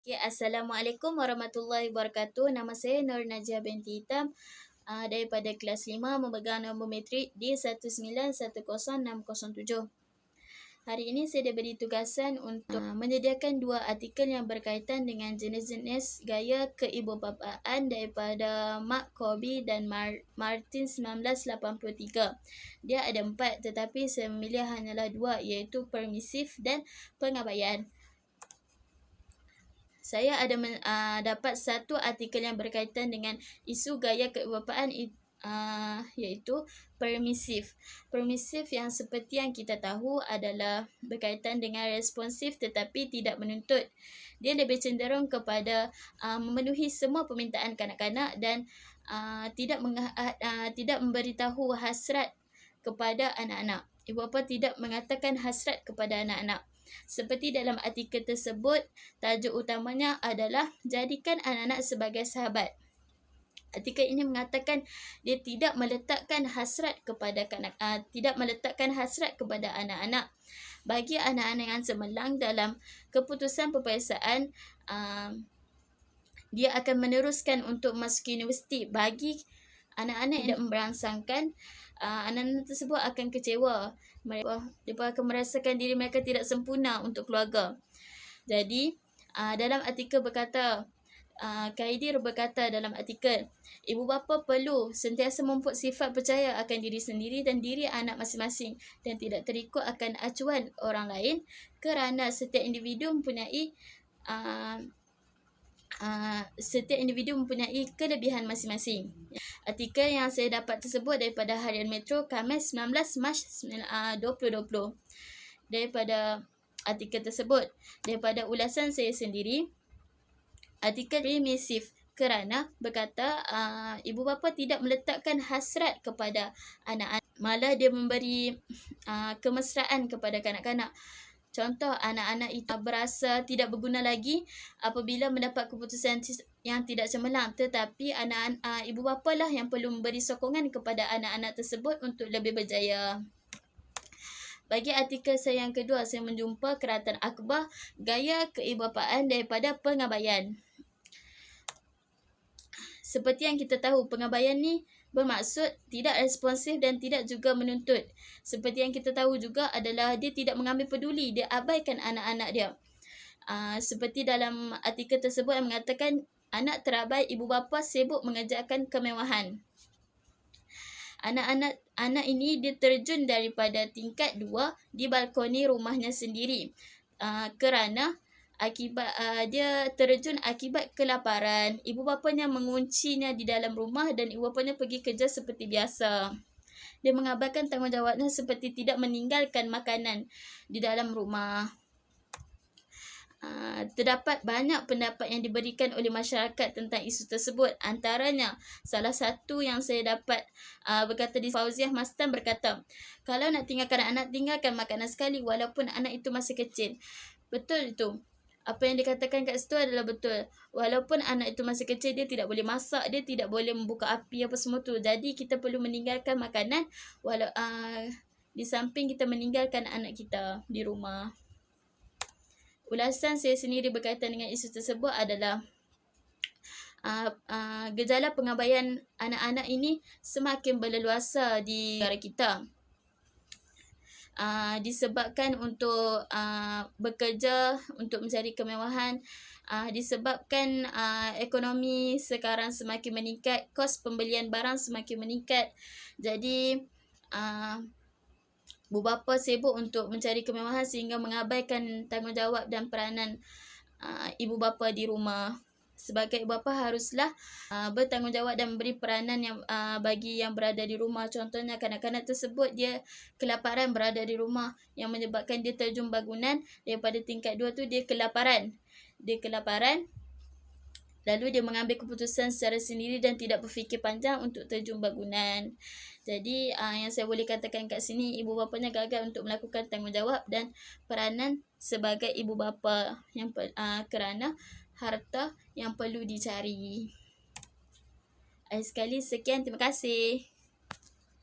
Okay, Assalamualaikum warahmatullahi wabarakatuh. Nama saya Nur Najah binti Hitam daripada kelas 5 memegang nombor matrik D1910607. Hari ini saya diberi tugasan untuk menyediakan dua artikel yang berkaitan dengan jenis-jenis gaya keibubapaan daripada Mark Corby dan Martin 1983. Dia ada 4 tetapi saya memilih hanyalah 2 iaitu permisif dan pengabaian. Saya ada dapat satu artikel yang berkaitan dengan isu gaya keibubapaan iaitu permisif. Permisif yang seperti yang kita tahu adalah berkaitan dengan responsif tetapi tidak menuntut. Dia lebih cenderung kepada memenuhi semua permintaan kanak-kanak dan tidak memberitahu hasrat kepada anak-anak. Ibu bapa tidak mengatakan hasrat kepada anak-anak. Seperti dalam artikel tersebut, tajuk utamanya adalah jadikan anak-anak sebagai sahabat. Artikel ini mengatakan dia tidak meletakkan hasrat kepada anak-anak. Bagi anak-anak yang cemerlang dalam keputusan peperiksaan, dia akan meneruskan untuk masuk universiti. Bagi anak-anak yang tidak merangsangkan, anak-anak tersebut akan kecewa. Mereka akan merasakan diri mereka tidak sempurna untuk keluarga. Jadi, dalam artikel berkata, Khaidir berkata dalam artikel, ibu bapa perlu sentiasa mempunyai sifat percaya akan diri sendiri dan diri anak masing-masing dan tidak terikut akan acuan orang lain kerana setiap individu mempunyai kelebihan masing-masing. Artikel yang saya dapat tersebut daripada Harian Metro Khamis 19 Mac 2020. Daripada artikel tersebut, daripada ulasan saya sendiri, artikel permisif kerana berkata ibu bapa tidak meletakkan hasrat kepada anak-anak, malah dia memberi kemesraan kepada kanak-kanak. Contoh, anak-anak itu berasa tidak berguna lagi apabila mendapat keputusan yang tidak cemerlang, tetapi ibu bapa lah yang perlu memberi sokongan kepada anak-anak tersebut untuk lebih berjaya. Bagi artikel saya yang kedua, saya menjumpa Keratan Akhbar, gaya keibubapaan daripada pengabaian. Seperti yang kita tahu, pengabaian ni bermaksud tidak responsif dan tidak juga menuntut. Seperti yang kita tahu juga adalah dia tidak mengambil peduli, dia abaikan anak-anak dia. Seperti dalam artikel tersebut yang mengatakan anak terabai ibu bapa sibuk mengerjakan kemewahan. Anak ini dia terjun daripada tingkat 2 di balkoni rumahnya sendiri kerana dia terjun akibat kelaparan. Ibu bapanya menguncinya di dalam rumah dan ibu bapanya pergi kerja seperti biasa. Dia mengabaikan tanggungjawabnya seperti tidak meninggalkan makanan di dalam rumah. Terdapat banyak pendapat yang diberikan oleh masyarakat tentang isu tersebut. Antaranya, salah satu yang saya dapat berkata di Fauziah Mastan berkata, kalau nak tinggalkan anak, tinggalkan makanan sekali walaupun anak itu masih kecil. Betul itu. Apa yang dikatakan kat situ adalah betul. Walaupun anak itu masih kecil, dia tidak boleh masak, dia tidak boleh membuka api apa semua tu. Jadi kita perlu meninggalkan makanan di samping kita meninggalkan anak kita di rumah. Ulasan saya sendiri berkaitan dengan isu tersebut adalah gejala pengabaian anak-anak ini semakin berleluasa di negara kita. Disebabkan untuk bekerja untuk mencari kemewahan, disebabkan ekonomi sekarang semakin meningkat, kos pembelian barang semakin meningkat. Jadi ibu bapa sibuk untuk mencari kemewahan sehingga mengabaikan tanggungjawab dan peranan ibu bapa di rumah. Sebagai ibu bapa haruslah bertanggungjawab dan memberi peranan yang bagi yang berada di rumah. Contohnya kanak-kanak tersebut dia kelaparan berada di rumah yang menyebabkan dia terjun bangunan daripada tingkat 2 tu dia kelaparan. Lalu dia mengambil keputusan secara sendiri dan tidak berfikir panjang untuk terjun bangunan. Jadi yang saya boleh katakan kat sini, ibu bapanya gagal untuk melakukan tanggungjawab dan peranan sebagai ibu bapa yang kerana harta yang perlu dicari. Sekali sekian, terima kasih.